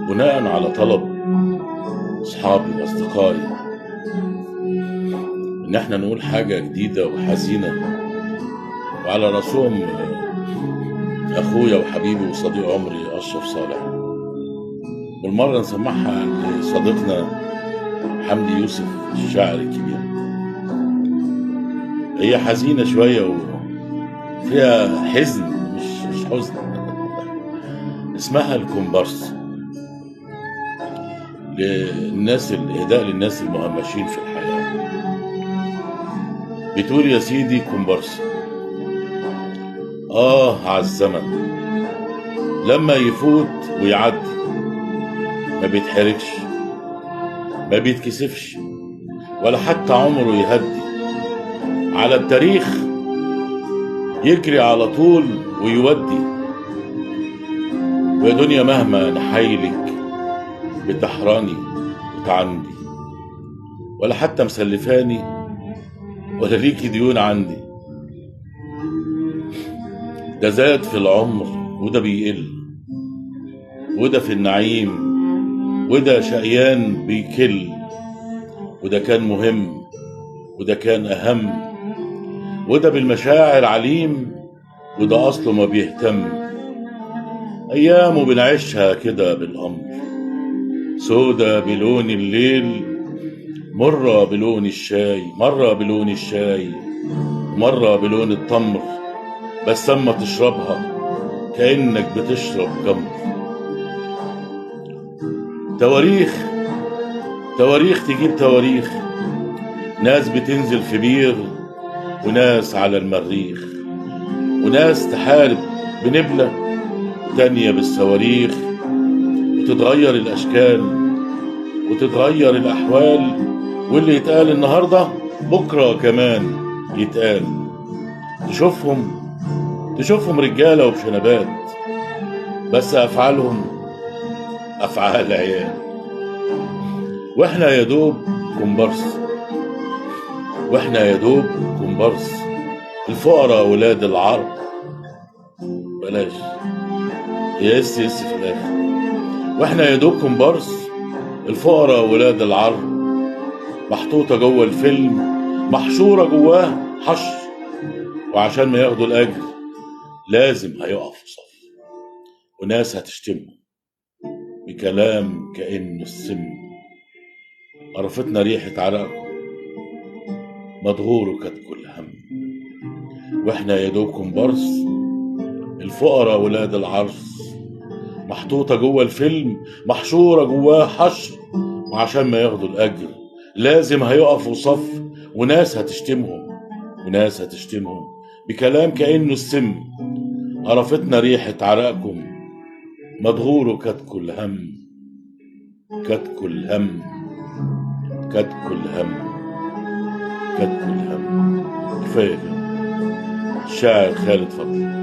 بناء على طلب أصحابي وأصدقائي إن احنا نقول حاجة جديدة وحزينة، وعلى رأسهم أخويا وحبيبي وصديق عمري أشرف صالح، بالمرة نسمعها لصديقنا حمدي يوسف الشاعر الكبير. هي حزينة شوية وفيها حزن مش حزن. اسمها الكومبارس، إهداء للناس المهمشين في الحياة. بتقول يا سيدي كومبارس: على الزمن لما يفوت ويعدي، ما بيتحركش، ما بيتكسفش، ولا حتى عمره يهدي. على التاريخ يجري على طول ويودي. ويا دنيا مهما نحايلك بتحراني وتعندي، ولا حتى مسلفاني، ولا ليكي ديون عندي. ده زاد في العمر وده بيقل، وده في النعيم وده شقيان بيكل. وده كان مهم وده كان أهم، وده بالمشاعر عليم وده أصله ما بيهتم. أيامه بنعيشها كده بالأمر، سودة بلون الليل، مرة بلون الشاي، مرة بلون الشاي، مرة بلون التمر. بس اما تشربها كأنك بتشرب جمر. تواريخ تجيب تواريخ، ناس بتنزل في بير، وناس على المريخ، وناس تحارب بنبلة تانية بالصواريخ. وتتغير الأشكال وتتغير الأحوال، واللي يتقال النهاردة بكرة كمان يتقال. تشوفهم رجالة وبشنبات، بس أفعالهم أفعال عيال. وإحنا يا دوب كومبارس، الفقراء ولاد العرب. بلاش يا اس في الآخر. وإحنا يا دوب كومبارس، الفقراء ولاد العرب، محطوطة جوه الفيلم، محشورة جواه حشر. وعشان ما ياخدوا الأجر لازم هيقفوا صف، وناس هتشتمهم بكلام كأنه السم. قرفتنا ريحة عرقكم، مدغور كتكل هم. واحنا يا دوب كومبارس، الفقراء ولاد العرس، محطوطة جوه الفيلم، محشورة جواه حشر. وعشان ما ياخدوا الأجر لازم هيقفوا صف، وناس هتشتمهم بكلام كأنه السم. قرفتنا ريحة عرقكم، مدغور كتكل هم، كتكل هم، كتكل هم، كتكل هم. كفاية كده. الشاعر خالد فضل.